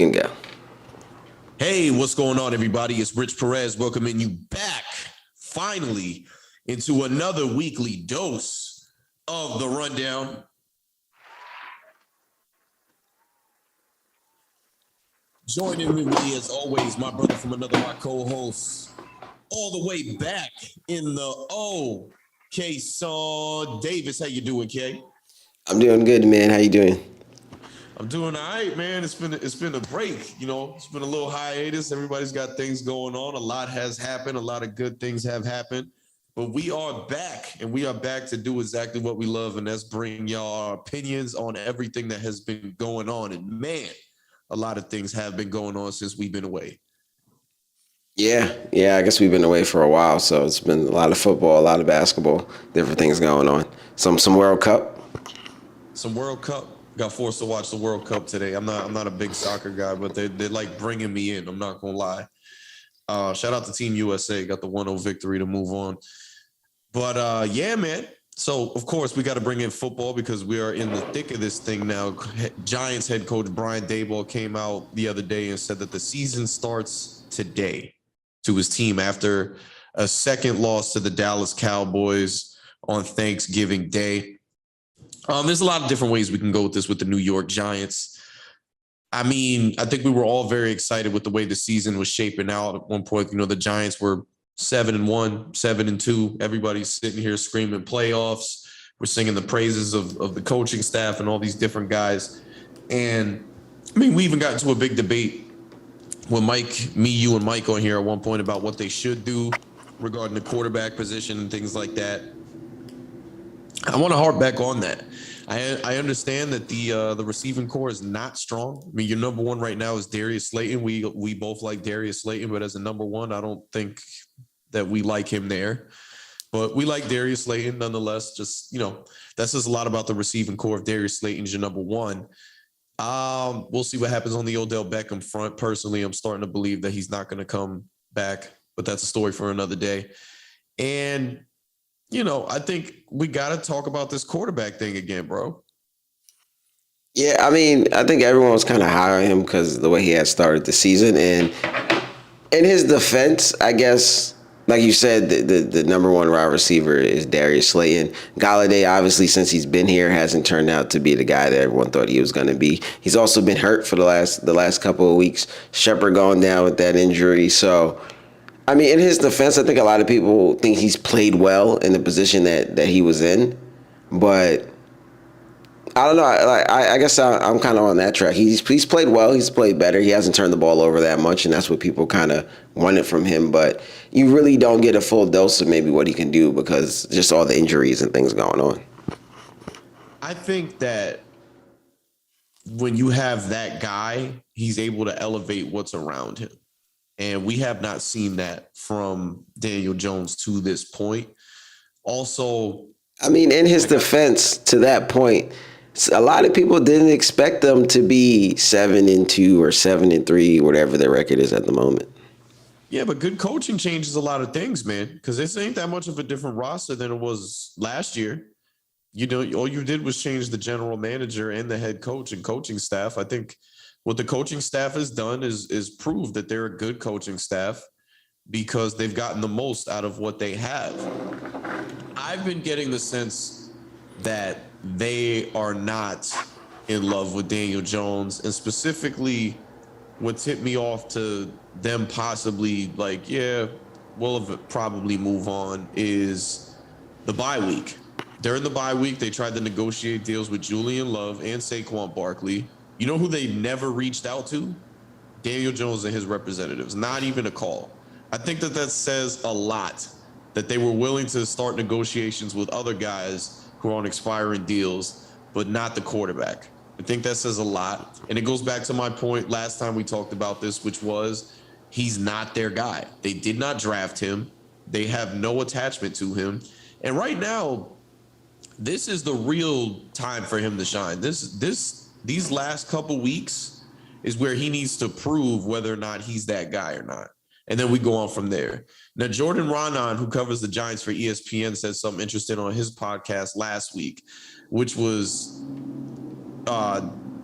can go. Hey, what's going on, everybody? It's Rich Perez welcoming you back, finally, into another weekly dose of the Rundown. Joining with me, as always, my brother from another, my co-host, all the way back in the Kayson Davis. How you doing, Kay? I'm doing good, man. How you doing? I'm doing all right, man. It's been a break, It's been a little hiatus. Everybody's got things going on. A lot has happened. A lot of good things have happened. But we are back, and we are back to do exactly what we love, and that's bring y'all our opinions on everything that has been going on. And man, a lot of things have been going on since we've been away. Yeah. I guess we've been away for a while, so it's been a lot of football, a lot of basketball, different things going on. Some World Cup. Some World Cup. Got forced to watch the World Cup today. I'm not a big soccer guy, but they're like bringing me in. I'm not gonna lie. Shout out to Team USA. Got the 1-0 victory to move on. But yeah, man. So of course we got to bring in football because we are in the thick of this thing now. Giants head coach Brian Daboll came out the other day and said that the season starts today to his team after a second loss to the Dallas Cowboys on Thanksgiving Day. There's a lot of different ways we can go with this with the New York Giants. I mean, I think we were all very excited with the way the season was shaping out. At one point, the Giants were 7-1, 7-2. Everybody's sitting here screaming playoffs. We're singing the praises of the coaching staff and all these different guys. And I mean, we even got into a big debate with you and Mike on here at one point about what they should do regarding the quarterback position and things like that. I want to harp back on that. I understand that the receiving core is not strong. I mean, your number one right now is Darius Slayton. We both like Darius Slayton, but as a number one, I don't think that we like him there. But we like Darius Slayton nonetheless. Just, that says a lot about the receiving core of Darius Slayton's your number one. We'll see what happens on the Odell Beckham front. Personally, I'm starting to believe that he's not going to come back, but that's a story for another day. And I think we got to talk about this quarterback thing again, bro. Yeah, I mean, I think everyone was kind of high on him because of the way he had started the season. And in his defense, I guess, like you said, the number one wide receiver is Darius Slayton. Galladay, obviously, since he's been here, hasn't turned out to be the guy that everyone thought he was going to be. He's also been hurt for the last couple of weeks. Shepard going down with that injury, so. I mean, in his defense, I think a lot of people think he's played well in the position that he was in, but I don't know. I guess I'm kind of on that track. He's played well. He's played better. He hasn't turned the ball over that much, and that's what people kind of wanted from him. But you really don't get a full dose of maybe what he can do because just all the injuries and things going on. I think that when you have that guy, he's able to elevate what's around him. And we have not seen that from Daniel Jones to this point. Also, I mean, in his defense, to that point, a lot of people didn't expect them to be 7-2 or 7-3, whatever their record is at the moment. Yeah, but good coaching changes a lot of things, man, because this ain't that much of a different roster than it was last year. All you did was change the general manager and the head coach and coaching staff. I think what the coaching staff has done is prove that they're a good coaching staff because they've gotten the most out of what they have. I've been getting the sense that they are not in love with Daniel Jones, and specifically what tipped me off to them possibly we'll probably move on is the bye week. During the bye week, they tried to negotiate deals with Julian Love and Saquon Barkley. You know who they never reached out to? Daniel Jones and his representatives. Not even a call. I think that says a lot that they were willing to start negotiations with other guys who are on expiring deals, but not the quarterback. I think that says a lot. And it goes back to my point last time we talked about this, which was he's not their guy. They did not draft him. They have no attachment to him. And right now, this is the real time for him to shine. These last couple weeks is where he needs to prove whether or not he's that guy or not. And then we go on from there. Now, Jordan Raanan, who covers the Giants for ESPN, said something interesting on his podcast last week, which was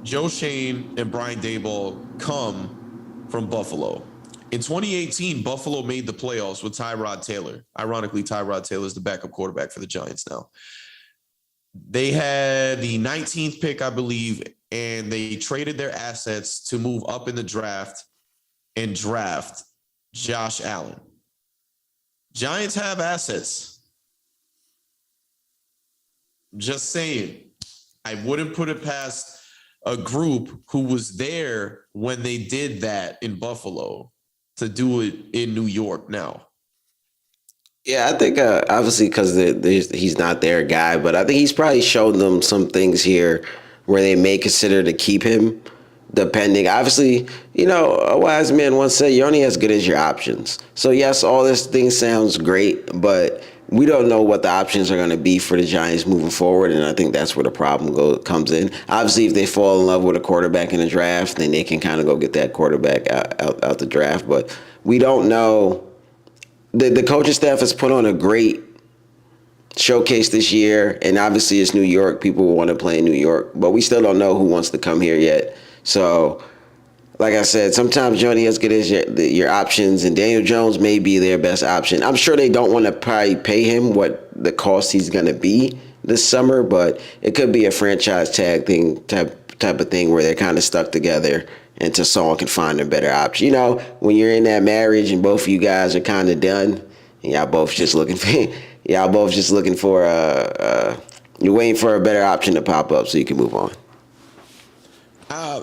Joe Schoen and Brian Daboll come from Buffalo. In 2018, Buffalo made the playoffs with Tyrod Taylor. Ironically, Tyrod Taylor is the backup quarterback for the Giants now. They had the 19th pick, I believe, and they traded their assets to move up in the draft and draft Josh Allen. Giants have assets. Just saying. I wouldn't put it past a group who was there when they did that in Buffalo to do it in New York now. Yeah, I think obviously because he's not their guy, but I think he's probably shown them some things here where they may consider to keep him, depending. Obviously, a wise man once said, "You're only as good as your options." So yes, all this thing sounds great, but we don't know what the options are going to be for the Giants moving forward, and I think that's where the problem comes in. Obviously, if they fall in love with a quarterback in the draft, then they can kind of go get that quarterback out the draft. But we don't know. The coaching staff has put on a great showcase this year, and obviously it's New York. People want to play in New York, but we still don't know who wants to come here yet. So, like I said, sometimes Johnny as good as your options, and Daniel Jones may be their best option. I'm sure they don't want to probably pay him what the cost he's going to be this summer, but it could be a franchise tag thing type of thing where they're kind of stuck together until someone can find a better option. When you're in that marriage and both of you guys are kind of done, and y'all both just looking for you're waiting for a better option to pop up so you can move on.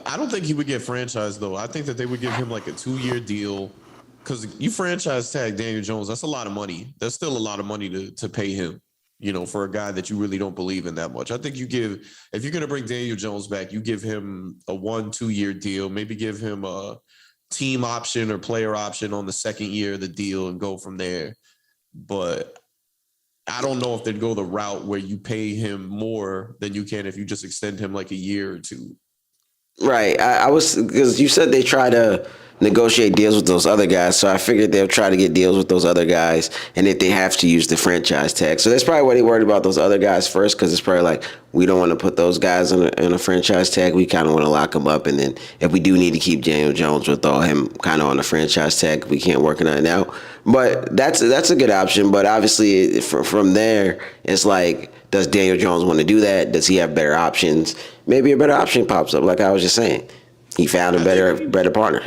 I don't think he would get franchised, though. I think that they would give him like a 2-year deal because you franchise tag Daniel Jones. That's a lot of money. That's still a lot of money to pay him, for a guy that you really don't believe in that much. I think if you're going to bring Daniel Jones back, you give him a 1-2 year deal, maybe give him a team option or player option on the second year of the deal and go from there. But I don't know if they'd go the route where you pay him more than you can if you just extend him like a year or two. Right. I was, because you said they try to negotiate deals with those other guys, so I figured they'll try to get deals with those other guys, and if they have to use the franchise tag. So that's probably why they worried about those other guys first, because it's probably like, we don't want to put those guys in a franchise tag. We kind of want to lock them up, and then if we do need to keep Daniel Jones, we'll throw him kind of on the franchise tag if we can't work it out now. But that's a good option, but obviously from there, it's like, does Daniel Jones want to do that? Does he have better options? Maybe a better option pops up, like I was just saying. He found a better partner.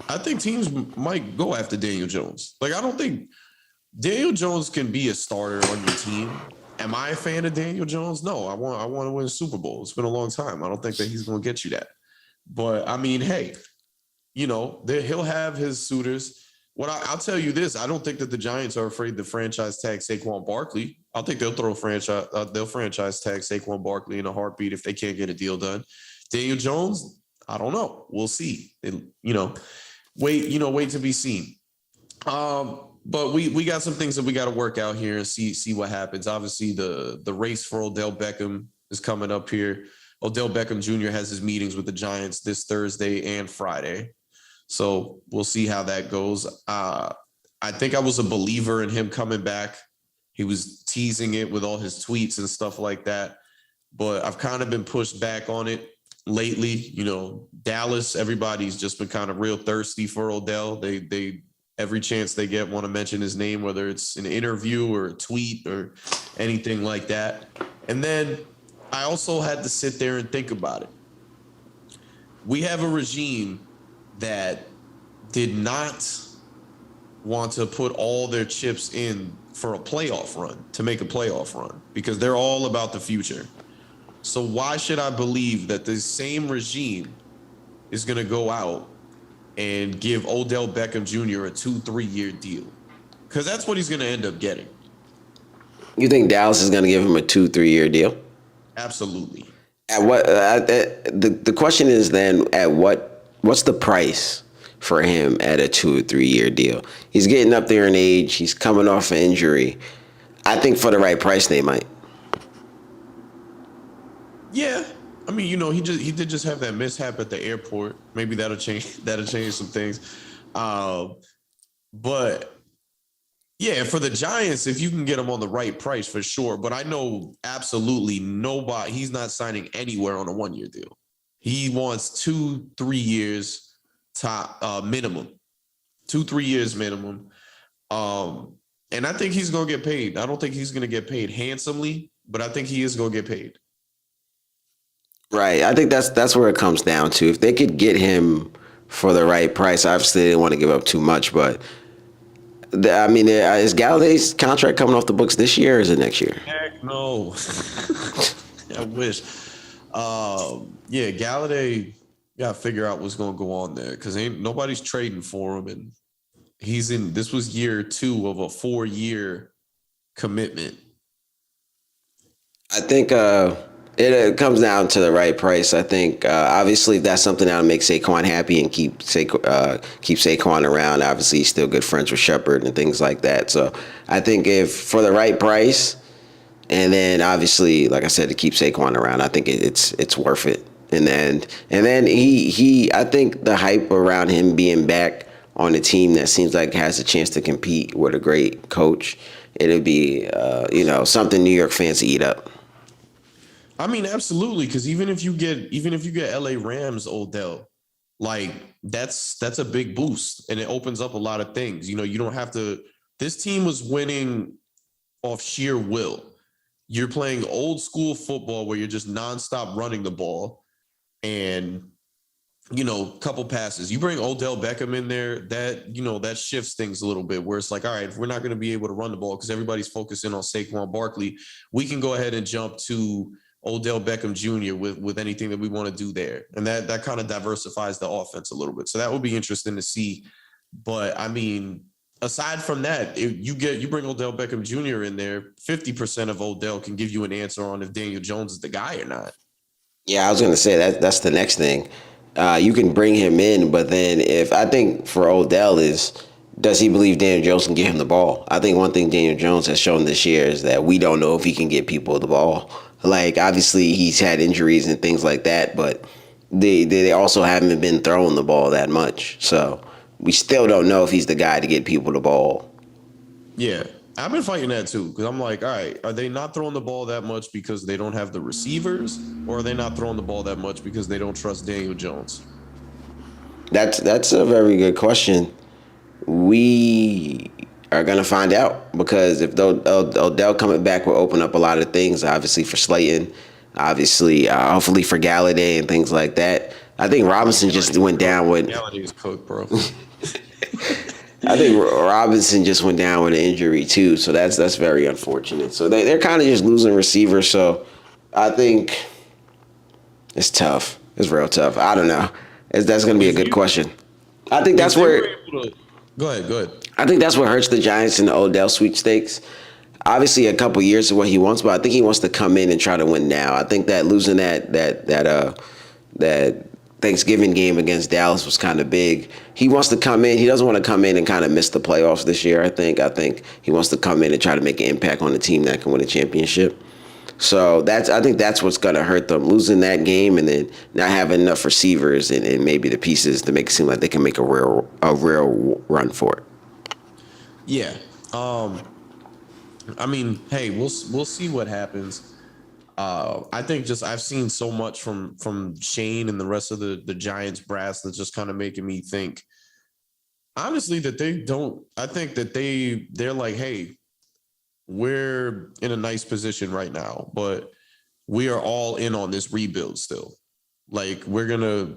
I think teams might go after Daniel Jones. Like, I don't think Daniel Jones can be a starter on your team. Am I a fan of Daniel Jones? No, I want to win a Super Bowl. It's been a long time. I don't think that he's going to get you that. But I mean, hey, he'll have his suitors. I'll tell you this: I don't think that the Giants are afraid to franchise tag Saquon Barkley. I think they'll franchise tag Saquon Barkley in a heartbeat if they can't get a deal done. Daniel Jones, I don't know. We'll see. Wait to be seen. But we got some things that we got to work out here and see what happens. Obviously, the race for Odell Beckham is coming up here. Odell Beckham Jr. has his meetings with the Giants this Thursday and Friday. So we'll see how that goes. I think I was a believer in him coming back. He was teasing it with all his tweets and stuff like that. But I've kind of been pushed back on it lately. Dallas, everybody's just been kind of real thirsty for Odell. They every chance they get want to mention his name, whether it's an interview or a tweet or anything like that. And then I also had to sit there and think about it. We have a regime that did not want to put all their chips in for a playoff run, to make a playoff run, because they're all about the future. So why should I believe that the same regime is going to go out and give Odell Beckham Jr. a 2-3 year deal? Because that's what he's going to end up getting. You think Dallas is going to give him a 2-3 year deal? Absolutely. At what? The question is then, what's the price for him at a 2 or 3 year deal? He's getting up there in age. He's coming off an injury. I think for the right price, they might. Yeah, I mean, he did just have that mishap at the airport. Maybe that'll change some things. But yeah, for the Giants, if you can get him on the right price, for sure. But I know absolutely nobody. He's not signing anywhere on a 1 year deal. He wants 2-3 years. top minimum, 2-3 years minimum. And I think he's gonna get paid. I don't think he's gonna get paid handsomely, but I think he is gonna get paid. Right. I think that's where it comes down to. If they could get him for the right price, obviously they didn't want to give up too much, but I mean, is Galladay's contract coming off the books this year or is it next year? Heck no. I wish. Yeah, Galladay got to figure out what's going to go on there because ain't nobody's trading for him, and he's in. This was year 2 of a 4-year commitment. I think it comes down to the right price. I think obviously if that's something that'll make Saquon happy and keep Saquon around. Obviously he's still good friends with Shepard and things like that. So I think if for the right price, and then obviously like I said to keep Saquon around, I think it's worth it. And then he I think the hype around him being back on a team that seems like has a chance to compete with a great coach, it'll be something New York fans eat up. I mean, absolutely, because even if you get LA Rams Odell, like that's a big boost and it opens up a lot of things. You don't have to. This team was winning off sheer will. You're playing old school football where you're just nonstop running the ball and couple passes. You bring Odell Beckham in there, that shifts things a little bit where it's like, all right, if we're not going to be able to run the ball because everybody's focusing on Saquon Barkley, we can go ahead and jump to Odell Beckham Jr. with anything that we want to do there. And that kind of diversifies the offense a little bit. So that would be interesting to see. But I mean, aside from that, if you bring Odell Beckham Jr. in there, 50% of Odell can give you an answer on if Daniel Jones is the guy or not. Yeah, I was going to say that's the next thing. You can bring him in, but then if I think for Odell is, does he believe Daniel Jones can get him the ball? I think one thing Daniel Jones has shown this year is that we don't know if he can get people the ball. Like obviously he's had injuries and things like that, but they also haven't been throwing the ball that much. So we still don't know if he's the guy to get people the ball. Yeah, I've been fighting that too because I'm like, all right, are they not throwing the ball that much because they don't have the receivers, or are they not throwing the ball that much because they don't trust Daniel Jones? That's a very good question. We are gonna find out because if Odell coming back will open up a lot of things. Obviously for Slayton, obviously hopefully for Galladay and things like that. I think Robinson just went down with. Galladay's cooked, bro. I think Robinson just went down with an injury too, so that's very unfortunate. So they're kind of just losing receivers. So I think it's tough. It's real tough. I don't know. That's going to be a good question. I think that's where. Go ahead. I think that's what hurts the Giants in the Odell sweepstakes. Obviously, a couple years of what he wants, but I think he wants to come in and try to win now. I think that losing that Thanksgiving game against Dallas was kind of big. He wants to come in. He doesn't want to come in and kind of miss the playoffs this year. I think he wants to come in and try to make an impact on the team that can win a championship. So I think that's what's going to hurt them, losing that game and then not having enough receivers and maybe the pieces to make it seem like they can make a real run for it. Yeah. I mean, hey, we'll see what happens. I think I've seen so much from Shane and the rest of the Giants brass that's just kind of making me think, honestly, that they don't. I think that they're like, hey, we're in a nice position right now, but we are all in on this rebuild still. Like we're gonna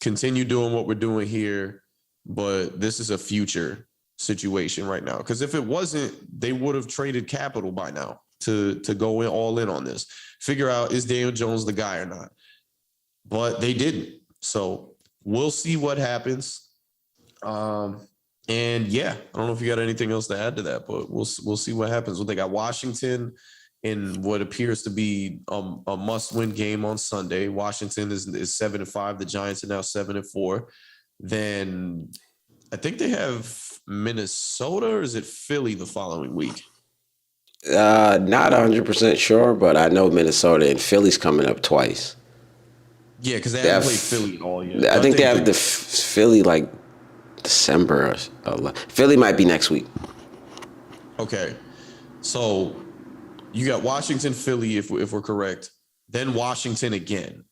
continue doing what we're doing here, but this is a future situation right now. Because if it wasn't, they would have traded capital by now to go in all in on this. Figure out, is Daniel Jones the guy or not? But they didn't. So we'll see what happens. And yeah, I don't know if you got anything else to add to that, but we'll see what happens. Well, they got Washington in what appears to be a must-win game on Sunday. Washington is 7-5. The Giants are now 7-4. Then I think they have Minnesota, or is it Philly the following week? Not 100% sure, but I know Minnesota and Philly's coming up twice. Yeah, because they haven't played Philly all year. I think they have the Philly like December. Philly might be next week. Okay, so you got Washington, Philly, if we're correct. Then Washington again.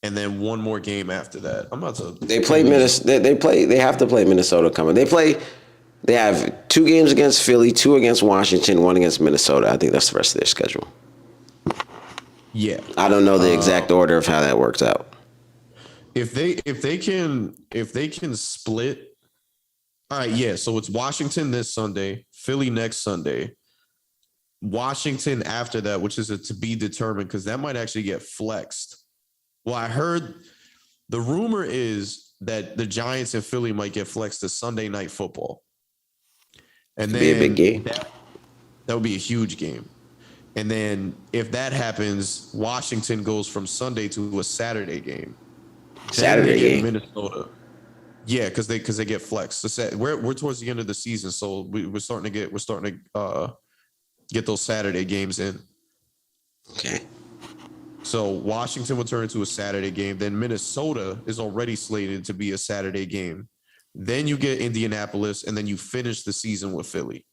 and then one more game after that. I'm about to. They play Minnesota. They have to play Minnesota coming. They have 2 games against Philly, 2 against Washington, 1 against Minnesota. I think that's the rest of their schedule. Yeah, I don't know the exact order of how that works out. if they can split. All right, yeah. So it's Washington this Sunday, Philly next Sunday, Washington after that, which is a to be determined because that might actually get flexed. Well, I heard the rumor is that the Giants and Philly might get flexed to Sunday Night Football, and It'd be a big game. that would be a huge game. And then if that happens, Washington goes from Sunday to a Saturday game. Saturday game. Minnesota. Yeah, because they get flexed. So we're towards the end of the season, so we're starting to get those Saturday games in. Okay. So Washington will turn into a Saturday game. Then Minnesota is already slated to be a Saturday game. Then you get Indianapolis, and then you finish the season with Philly.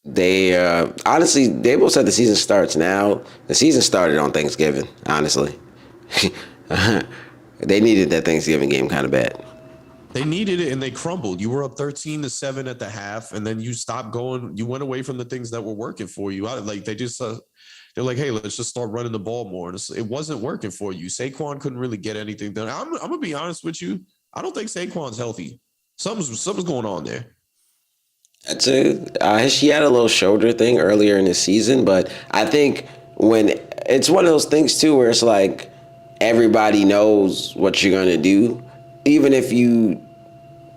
They honestly, they both said the season starts now. The season started on Thanksgiving. Honestly, they needed that Thanksgiving game kind of bad. They needed it and they crumbled. You were up 13-7 at the half, and then you stopped going. You went away from the things that were working for you. They're like, hey, let's just start running the ball more. And it wasn't working for you. Saquon couldn't really get anything done. I'm gonna be honest with you. I don't think Saquon's healthy. Something's going on there. She had a little shoulder thing earlier in the season, but I think when it's one of those things too where it's like everybody knows what you're gonna do, even if you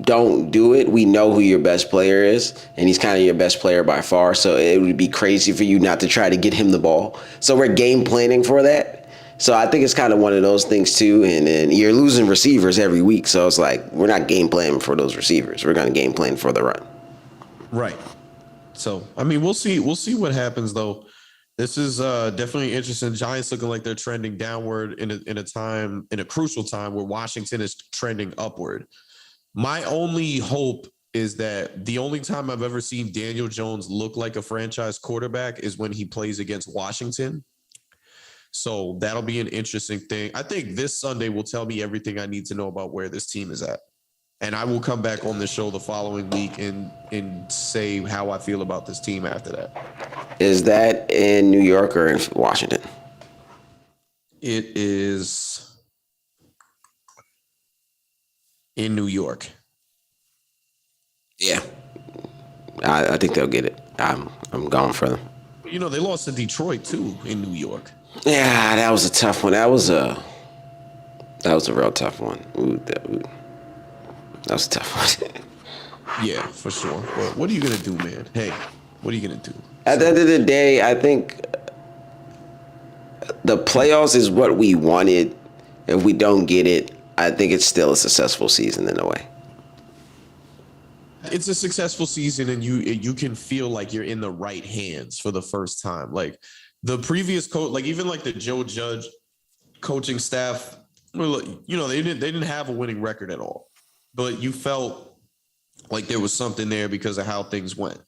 don't do it, we know who your best player is, and he's kind of your best player by far. So it would be crazy for you not to try to get him the ball. So we're game planning for that. So I think it's kind of one of those things too. And then you're losing receivers every week, so it's like we're not game planning for those receivers. We're gonna game plan for the run. Right. So, I mean, we'll see. We'll see what happens, though. This is definitely interesting. Giants looking like they're trending downward in a crucial time where Washington is trending upward. My only hope is that the only time I've ever seen Daniel Jones look like a franchise quarterback is when he plays against Washington. So that'll be an interesting thing. I think this Sunday will tell me everything I need to know about where this team is at. And I will come back on the show the following week and say how I feel about this team after that. Is that in New York or in Washington? It is in New York. Yeah. I think they'll get it. I'm going for them. You know, they lost to Detroit, too, in New York. Yeah, that was a tough one. That was a real tough one. That was a tough one. Yeah, for sure. But what are you going to do, man? Hey, what are you going to do? At the end of the day, I think the playoffs is what we wanted. If we don't get it, I think it's still a successful season in a way. It's a successful season, and you can feel like you're in the right hands for the first time. Like the previous coach, like even like the Joe Judge coaching staff, you know, they didn't have a winning record at all. But you felt like there was something there because of how things went.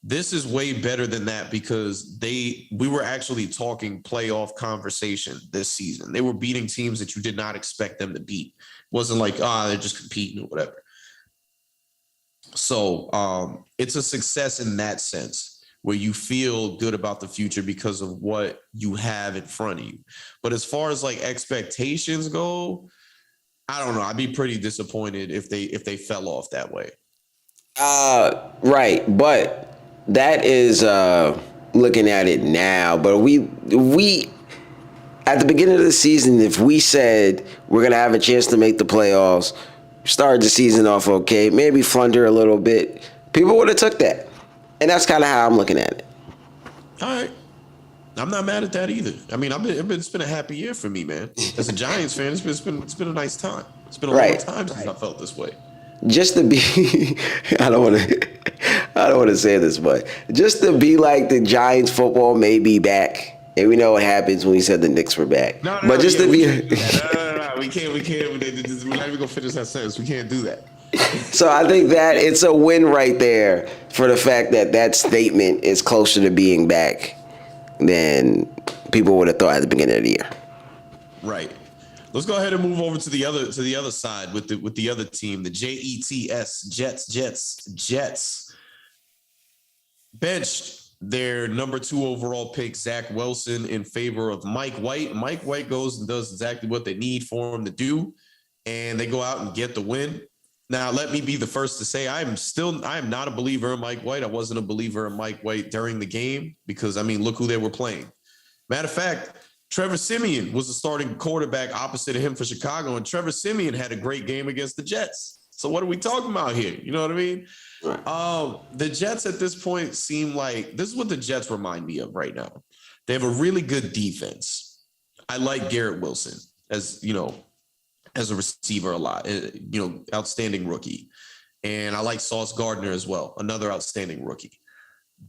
This is way better than that because we were actually talking playoff conversation this season. They were beating teams that you did not expect them to beat. It wasn't like, they're just competing or whatever. So it's a success in that sense where you feel good about the future because of what you have in front of you. But as far as like expectations go, I don't know. I'd be pretty disappointed if they fell off that way. Right, but that is looking at it now. But we at the beginning of the season, if we said we're gonna have a chance to make the playoffs, started the season off okay, maybe flunder a little bit, people would have took that, and that's kind of how I'm looking at it. All right. I'm not mad at that either. I mean, it's been a happy year for me, man. As a Giants fan, it's been a nice time. It's been a long time since I felt this way. Just to be, I don't want to say this, but just to be like the Giants football may be back, and we know what happens when we said the Knicks were back. No, we can't. We're not even gonna finish that sentence. We can't do that. So I think that it's a win right there for the fact that statement is closer to being back than people would have thought at the beginning of the year. Right. Let's go ahead and move over to the other side with the other team, the Jets. Benched their number 2 overall pick, Zach Wilson, in favor of Mike White. Mike White goes and does exactly what they need for him to do, and they go out and get the win. Now, let me be the first to say I am not a believer in Mike White. I wasn't a believer in Mike White during the game because, I mean, look who they were playing. Matter of fact, Trevor Siemian was the starting quarterback opposite of him for Chicago, and Trevor Siemian had a great game against the Jets. So what are we talking about here? You know what I mean? The Jets at this point seem like this is what the Jets remind me of right now. They have a really good defense. I like Garrett Wilson as a receiver a lot. Outstanding rookie, and I like Sauce Gardner as well, another outstanding rookie.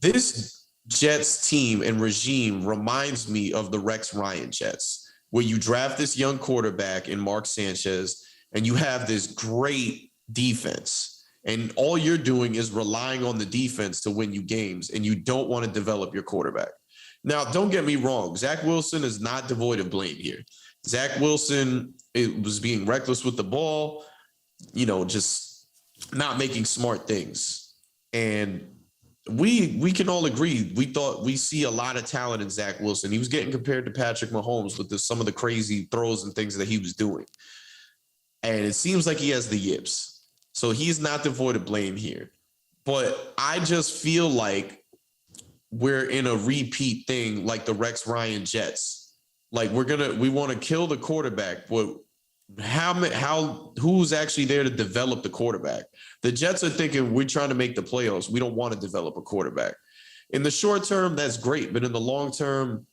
This Jets team and regime reminds me of the Rex Ryan Jets, where you draft this young quarterback in Mark Sanchez, and you have this great defense, and all you're doing is relying on the defense to win you games, and you don't want to develop your quarterback. Now, don't get me wrong. Zach Wilson is not devoid of blame here. Zach Wilson was being reckless with the ball, just not making smart things. And we can all agree, we see a lot of talent in Zach Wilson. He was getting compared to Patrick Mahomes with some of the crazy throws and things that he was doing. And it seems like he has the yips. So he's not devoid of blame here. But I just feel like we're in a repeat thing like the Rex Ryan Jets. Like we want to kill the quarterback, but who's actually there to develop the quarterback? The Jets are thinking we're trying to make the playoffs. We don't want to develop a quarterback. In the short term, that's great. But in the long term,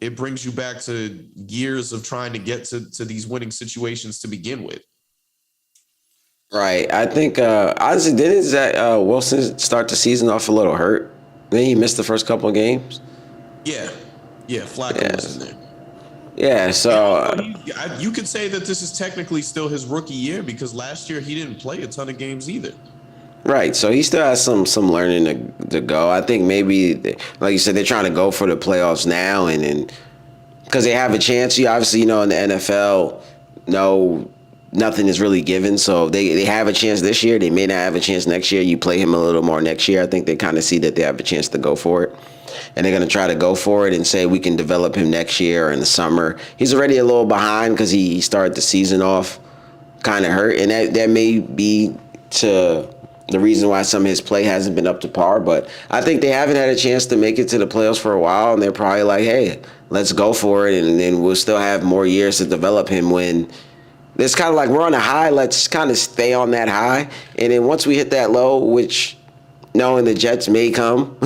it brings you back to years of trying to get to these winning situations to begin with. Right. I think honestly, didn't Zach Wilson start the season off a little hurt? Then he missed the first couple of games. Yeah, Flacco was in there. Yeah, so you could say that this is technically still his rookie year because last year he didn't play a ton of games either. right. So he still has some learning to go. I think maybe, like you said, they're trying to go for the playoffs now, and because they have a chance. You obviously, in the NFL, nothing is really given. So they have a chance this year. They may not have a chance next year. You play him a little more next year. I think they kind of see that they have a chance to go for it. And they're going to try to go for it and say we can develop him next year or in the summer. He's already a little behind because he started the season off kind of hurt. And that may be to the reason why some of his play hasn't been up to par. But I think they haven't had a chance to make it to the playoffs for a while. And they're probably like, hey, let's go for it. And then we'll still have more years to develop him when it's kind of like we're on a high. Let's kind of stay on that high. And then once we hit that low, which knowing the Jets may come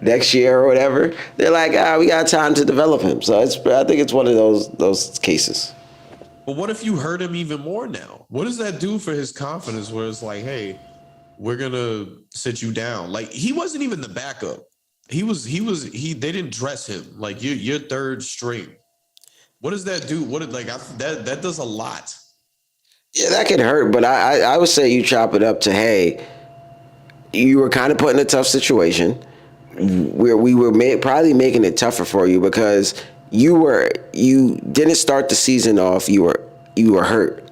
next year or whatever, they're like, we got time to develop him. So I think it's one of those cases. But what if you hurt him even more now? What does that do for his confidence where it's like, hey, we're going to sit you down? Like, he wasn't even the backup. They didn't dress him. Like, you're third string. What does that do? That does a lot. Yeah, that can hurt, but I would say you chop it up to, hey, you were kind of put in a tough situation where we were probably making it tougher for you because you didn't start the season off. You were hurt.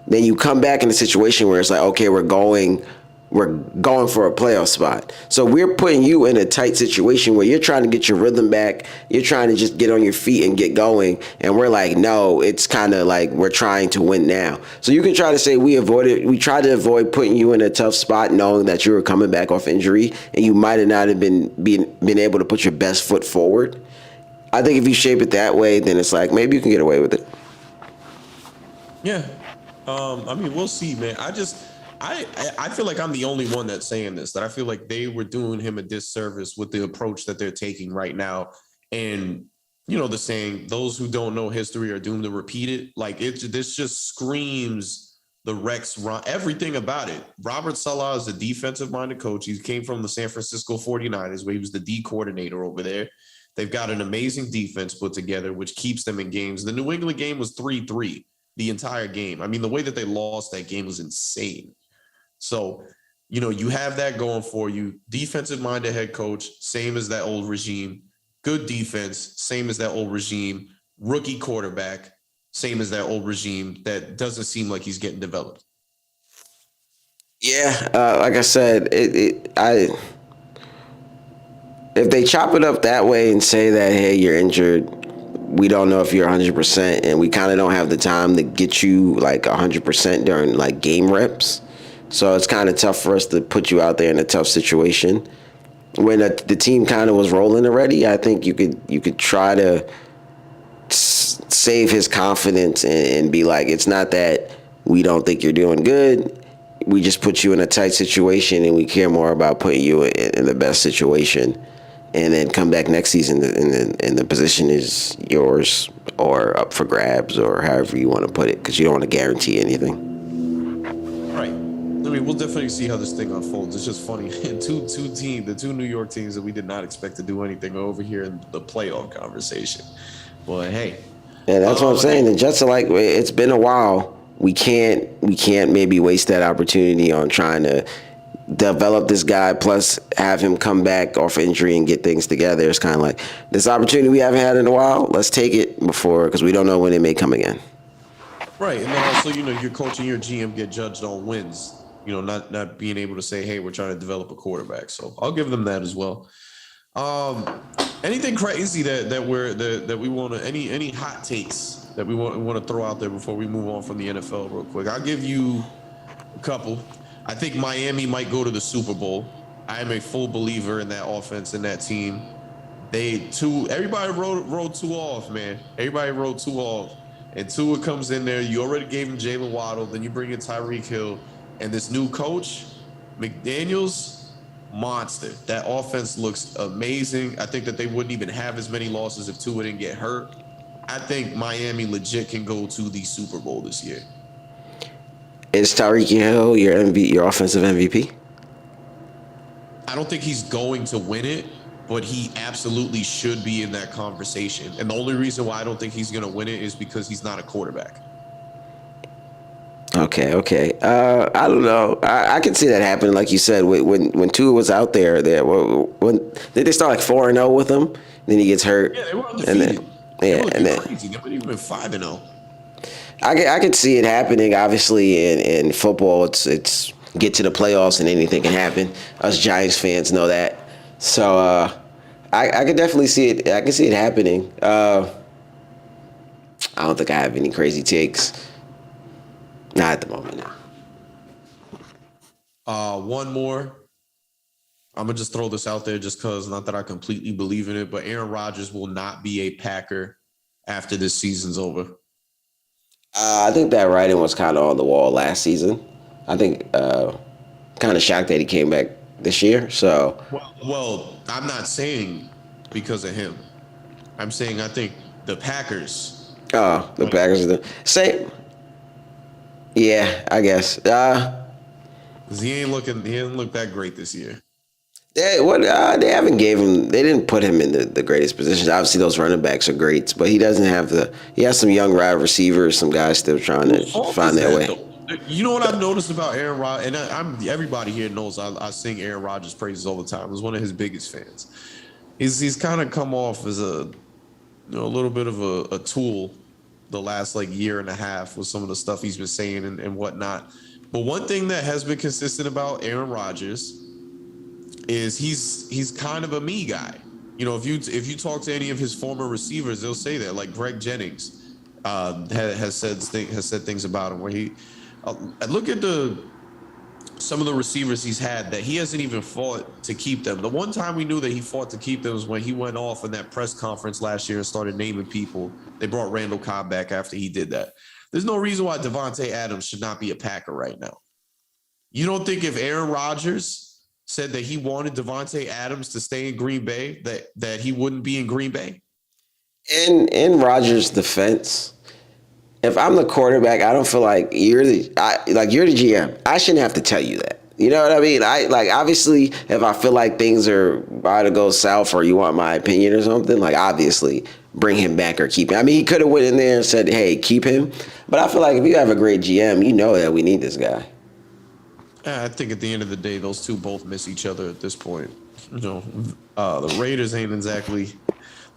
Then you come back in a situation where it's like, okay, we're going for a playoff spot. So we're putting you in a tight situation where you're trying to get your rhythm back. You're trying to just get on your feet and get going. And we're like, no, it's kind of like we're trying to win now. So you can try to say we tried to avoid putting you in a tough spot knowing that you were coming back off injury and you might have not have been able to put your best foot forward. I think if you shape it that way, then it's like maybe you can get away with it. Yeah. We'll see, man. I feel like I'm the only one that's saying this, that I feel like they were doing him a disservice with the approach that they're taking right now. And, the saying, those who don't know history are doomed to repeat it. Like, this just screams the Rex, everything about it. Robert Saleh is a defensive-minded coach. He came from the San Francisco 49ers, where he was the D coordinator over there. They've got an amazing defense put together, which keeps them in games. The New England game was 3-3 the entire game. I mean, the way that they lost that game was insane. So, you have that going for you. Defensive-minded head coach, same as that old regime. good defense, same as that old regime, rookie quarterback, same as that old regime that doesn't seem like he's getting developed. Yeah, like I said, if they chop it up that way and say that, hey, you're injured, we don't know if you're 100%, and we kind of don't have the time to get you like 100% during like game reps. So it's kind of tough for us to put you out there in a tough situation. When the team kind of was rolling already, I think you could try to save his confidence and be like, it's not that we don't think you're doing good. We just put you in a tight situation, and we care more about putting you in the best situation. And then come back next season, and the position is yours or up for grabs, or however you want to put it, because you don't want to guarantee anything. Right. I mean, we'll definitely see how this thing unfolds. It's just funny. The two New York teams that we did not expect to do anything over here in the playoff conversation. But hey, Yeah, that's what I'm saying. hey, The Jets are like, it's been a while. We can't maybe waste that opportunity on trying to develop this guy, plus have him come back off injury and get things together. It's kind of like this opportunity we haven't had in a while. Let's take it before, because we don't know when it may come again. right, and then also, your coach and your GM get judged on wins. Not being able to say, "Hey, we're trying to develop a quarterback." So I'll give them that as well. Um, Anything crazy that we want to any hot takes that we want to throw out there before we move on from the NFL real quick? I'll give you a couple. I think Miami might go to the Super Bowl. I am a full believer in that offense and that team. Everybody wrote two off, man. Everybody wrote two off. And Tua comes in there. You already gave him Jalen Waddle. Then you bring in Tyreek Hill. And this new coach, McDaniels, monster. That offense looks amazing. I think that they wouldn't even have as many losses if Tua didn't get hurt. I think Miami legit can go to the Super Bowl this year. Is Tyreek Hill your offensive MVP? I don't think he's going to win it, but he absolutely should be in that conversation. And the only reason why I don't think he's going to win it is because he's not a quarterback. Okay. I don't know. I can see that happening, like you said. When Tua was out there, when did they start like 4-0 with him? Then he gets hurt, Yeah, they were and undefeated. then They yeah, were and looking then crazy. They would even been 5-0. I could see it happening. Obviously, in football, it's get to the playoffs and anything can happen. Us Giants fans know that. So I could definitely see it. I can see it happening. I don't think I have any crazy takes. Not at the moment. No. One more. I'm gonna just throw this out there just because, not that I completely believe in it, but Aaron Rodgers will not be a Packer after this season's over. I think that writing was kind of on the wall last season. I think kind of shocked that he came back this year. So, Well, I'm not saying because of him. I'm saying I think the Packers. the Packers are the same. Yeah, I guess. 'Cause he didn't look that great this year. They haven't gave him. They didn't put him in the greatest positions. Obviously, those running backs are great, but he doesn't have the. He has some young wide receivers, some guys still trying to Whose fault find is their that way. though? You know what I've noticed about Aaron Rodgers, and I'm everybody here knows I sing Aaron Rodgers praises all the time. I was one of his biggest fans. He's kind of come off as a little bit of a tool the last like year and a half with some of the stuff he's been saying and whatnot. But one thing that has been consistent about Aaron Rodgers is he's kind of a me guy. If you talk to any of his former receivers, they'll say that. Like Greg Jennings has said things about him where he look at some of the receivers he's had that he hasn't even fought to keep them. The one time we knew that he fought to keep them was when he went off in that press conference last year and started naming people. They brought Randall Cobb back after he did that. There's no reason why Devontae Adams should not be a Packer right now. You don't think if Aaron Rodgers said that he wanted Devontae Adams to stay in Green Bay, that he wouldn't be in Green Bay? In Rogers' defense, if I'm the quarterback, I don't feel like you're the GM. I shouldn't have to tell you that. You know what I mean? I like obviously if I feel like things are about to go south or you want my opinion or something, like obviously bring him back or keep him. I mean, he could have went in there and said, "Hey, keep him." But I feel like if you have a great GM, you know that we need this guy. I think at the end of the day, those two both miss each other at this point. The Raiders ain't exactly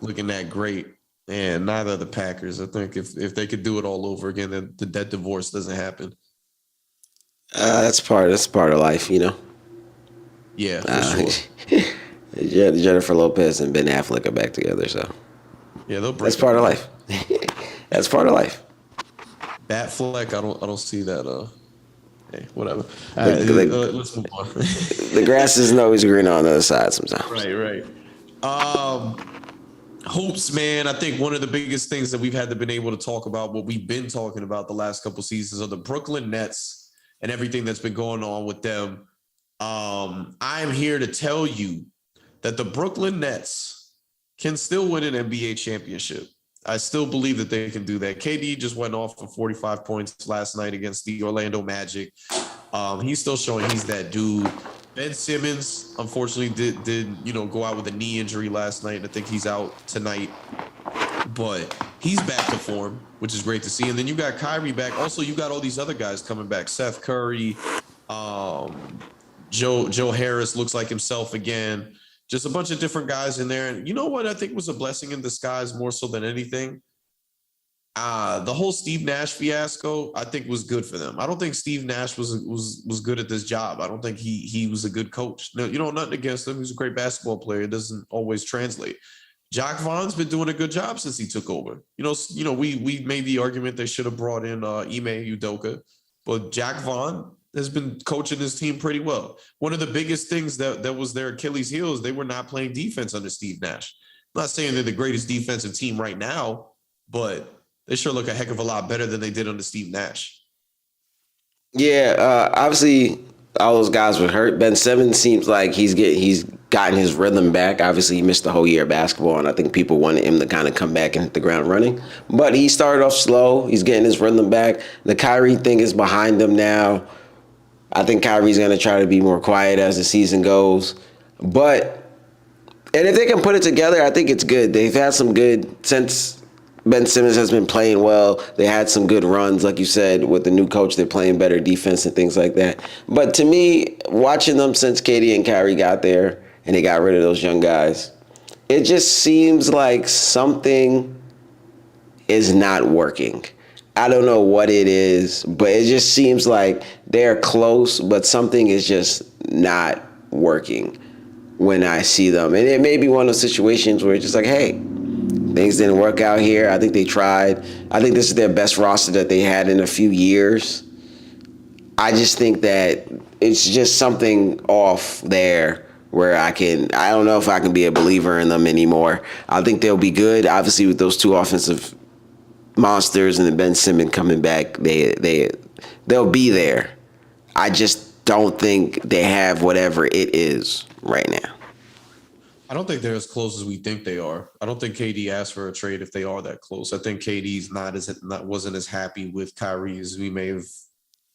looking that great, and neither of the Packers. I think if they could do it all over again, then that divorce doesn't happen. That's part of life, you know. Yeah, for Uh, sure. Jennifer Lopez and Ben Affleck are back together, so Yeah, they'll that's break up part of again. life. That's part of life. Batfleck, I don't see that. Hey, whatever. All The, right, the, let's move on. the grass isn't always greener on the other side sometimes. Right, right. Um, hopes, man. I think one of the biggest things that we've had to been able to talk about, what we've been talking about the last couple seasons, are the Brooklyn Nets and everything that's been going on with them. I'm here to tell you that the Brooklyn Nets can still win an NBA championship. I still believe that they can do that. KD just went off for 45 points last night against the Orlando Magic. He's still showing he's that dude. Ben Simmons, unfortunately, did go out with a knee injury last night. I think he's out tonight, but he's back to form, which is great to see. And then you got Kyrie back. Also, you got all these other guys coming back. Seth Curry, um, Joe Harris looks like himself again. Just a bunch of different guys in there. And you know what I think was a blessing in disguise more so than anything? The whole Steve Nash fiasco, I think, was good for them. I don't think Steve Nash was good at this job. I don't think he was a good coach. No, nothing against him. He's a great basketball player. It doesn't always translate. Jacque Vaughn's been doing a good job since he took over. We made the argument they should have brought in Ime Udoka, but Jacque Vaughn has been coaching his team pretty well. One of the biggest things that was their Achilles heel is they were not playing defense under Steve Nash. I'm not saying they're the greatest defensive team right now, but they sure look a heck of a lot better than they did under Steve Nash. Yeah, obviously all those guys were hurt. Ben Simmons seems like he's gotten his rhythm back. Obviously, he missed the whole year of basketball, and I think people wanted him to kind of come back and hit the ground running. But he started off slow. He's getting his rhythm back. The Kyrie thing is behind him now. I think Kyrie's going to try to be more quiet as the season goes. But and if they can put it together, I think it's good. They've had some good since Ben Simmons has been playing well. They had some good runs, like you said, with the new coach. They're playing better defense and things like that. But to me, watching them since Katie and Kyrie got there and they got rid of those young guys, it just seems like something is not working. I don't know what it is, but it just seems like they're close, but something is just not working when I see them. And it may be one of those situations where it's just like, hey, things didn't work out here. I think they tried. I think this is their best roster that they had in a few years. I just think that it's just something off there where I don't know if I can be a believer in them anymore. I think they'll be good. Obviously, with those two offensive monsters and then Ben Simmons coming back, they'll be there. I just don't think they have whatever it is right now. I don't think they're as close as we think they are. I don't think KD asked for a trade if they are that close. I think KD's wasn't as happy with Kyrie as we may have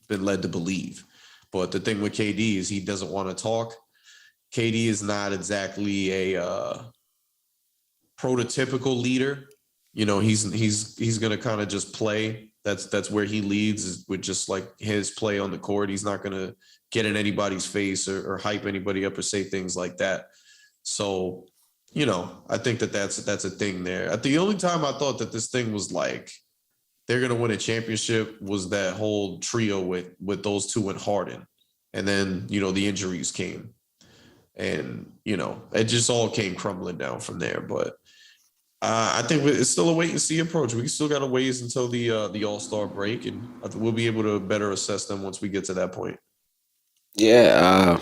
been led to believe. But the thing with KD is he doesn't want to talk. KD is not exactly a prototypical leader. He's gonna kind of just play. That's where he leads, is with just like his play on the court. He's not gonna get in anybody's face or hype anybody up or say things like that. So, I think that's a thing there. The only time I thought that this thing was like they're gonna win a championship was that whole trio with those two and Harden, and then the injuries came, and it just all came crumbling down from there. But I think it's still a wait and see approach. We still got to wait until the All-Star break, and I think we'll be able to better assess them once we get to that point. Yeah,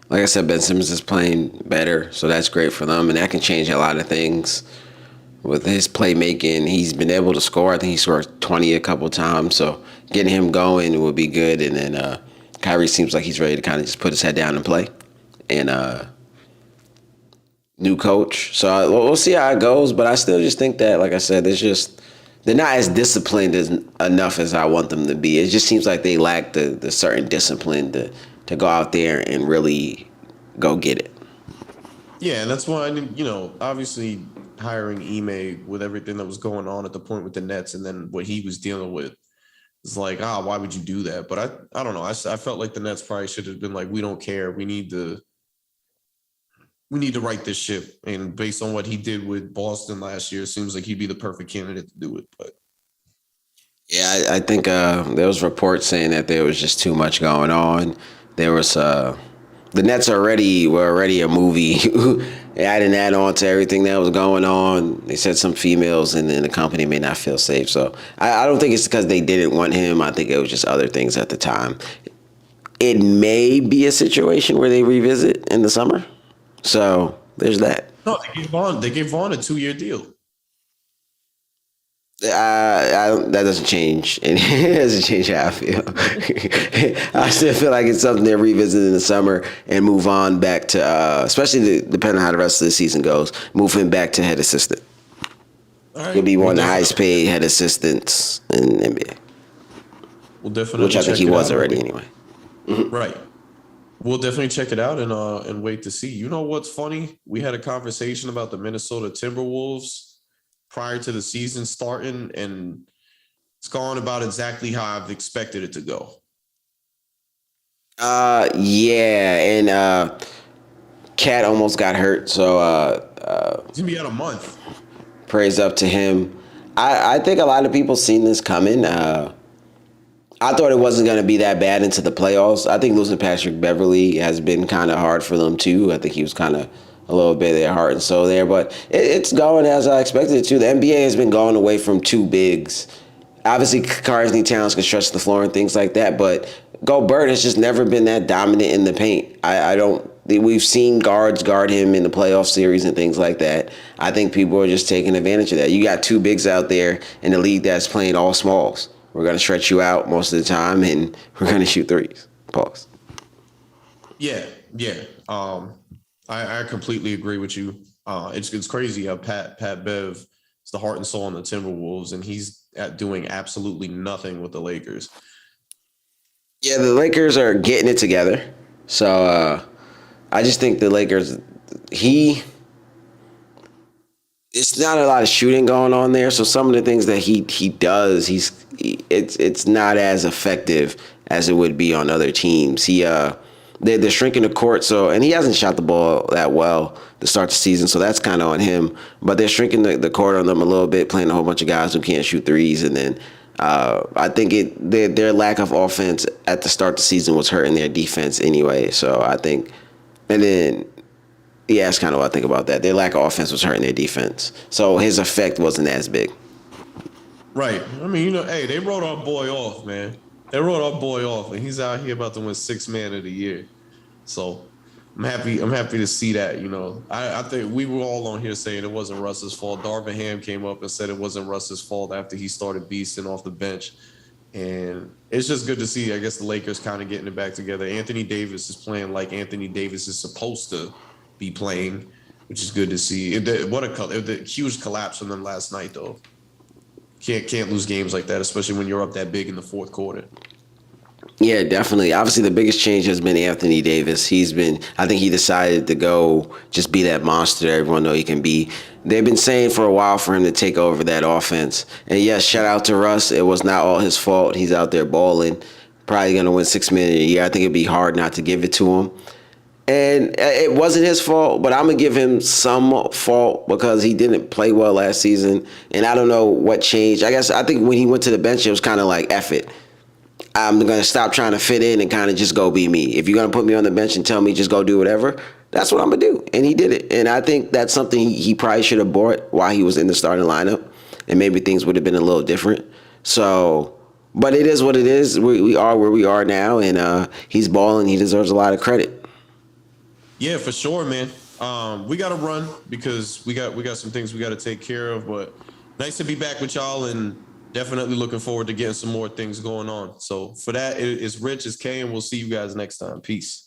like I said, Ben Simmons is playing better, so that's great for them, and that can change a lot of things with his playmaking. He's been able to score. I think he scored 20 a couple times, so getting him going would be good. And then Kyrie seems like he's ready to kind of just put his head down and play. And new coach, so we'll see how it goes. But I still just think that, like I said, they're not as disciplined enough as I want them to be. It just seems like they lack the certain discipline to go out there and really go get it. Yeah, and that's why obviously hiring Ime with everything that was going on at the point with the Nets, and then what he was dealing with, it's like, why would you do that? But I don't know. I felt like the Nets probably should have been like, we don't care. We need to we need to right this ship. And based on what he did with Boston last year, it seems like he'd be the perfect candidate to do it. But Yeah, I think there was reports saying that there was just too much going on. There was the Nets were already a movie. Adding that on to everything that was going on, they said some females in the company may not feel safe. So I don't think it's because they didn't want him. I think it was just other things at the time. It may be a situation where they revisit in the summer. So there's that. no, they gave Vaughn a 2-year deal. That doesn't change. And it doesn't change how I feel. I still feel like it's something to revisit in the summer and move on back to, especially depending on how the rest of the season goes, move him back to head assistant. All right. He'll be one of the highest paid head assistants in the NBA. We'll definitely Which I think he was already anyway. Right. We'll definitely check it out and wait to see. You know what's funny? We had a conversation about the Minnesota Timberwolves prior to the season starting, and it's gone about exactly how I've expected it to go. Yeah, and Cat almost got hurt, so He's gonna be out a month. praise up to him. I think a lot of people seen this coming. I thought it wasn't going to be that bad into the playoffs. I think losing Patrick Beverly has been kind of hard for them too. I think he was kind of a little bit of their heart and soul there, but it's going as I expected it to. The NBA has been going away from two bigs. Obviously, Karl-Anthony Towns can stretch the floor and things like that, but Gobert has just never been that dominant in the paint. I don't. We've seen guards guard him in the playoff series and things like that. I think people are just taking advantage of that. You got two bigs out there in the league that's playing all smalls. We're going to stretch you out most of the time, and we're going to shoot threes. Pause. Yeah, yeah. I completely agree with you. It's crazy how Pat Bev is the heart and soul on the Timberwolves, and he's doing absolutely nothing with the Lakers. Yeah, the Lakers are getting it together. So I just think the Lakers, it's not a lot of shooting going on there. So some of the things that he does, it's not as effective as it would be on other teams. They're shrinking the court, and he hasn't shot the ball that well to start the season, so that's kind of on him. But they're shrinking the court on them a little bit, playing a whole bunch of guys who can't shoot threes, and then I think their lack of offense at the start of the season was hurting their defense anyway. So I think, and then yeah, that's kind of what I think about that. Their lack of offense was hurting their defense, so his effect wasn't as big. Right. I mean, hey, they wrote our boy off, man. They wrote our boy off, and he's out here about to win Sixth Man of the Year. So I'm happy to see that. I think we were all on here saying it wasn't Russ's fault. Darvin Ham came up and said it wasn't Russ's fault after he started beasting off the bench. And it's just good to see, I guess, the Lakers kind of getting it back together. Anthony Davis is playing like Anthony Davis is supposed to be playing, which is good to see. What a huge collapse from them last night, though. Can't lose games like that, especially when you're up that big in the fourth quarter. Yeah, definitely. Obviously, the biggest change has been Anthony Davis. I think he decided to go just be that monster that everyone know he can be. They've been saying for a while for him to take over that offense. And yes, shout out to Russ. It was not all his fault. He's out there balling. Probably going to win Sixth Man of the Year. I think it'd be hard not to give it to him. And it wasn't his fault, but I'm going to give him some fault because he didn't play well last season. And I don't know what changed. I think when he went to the bench, it was kind of like, F it. I'm going to stop trying to fit in and kind of just go be me. If you're going to put me on the bench and tell me just go do whatever, that's what I'm going to do. And he did it. And I think that's something he probably should have brought while he was in the starting lineup. And maybe things would have been a little different. So, but it is what it is. We are where we are now. And he's balling. He deserves a lot of credit. Yeah, for sure, man. We got to run because we got some things we got to take care of. But nice to be back with y'all, and definitely looking forward to getting some more things going on. So for that, it's Rich, it's Kay, and we'll see you guys next time. Peace.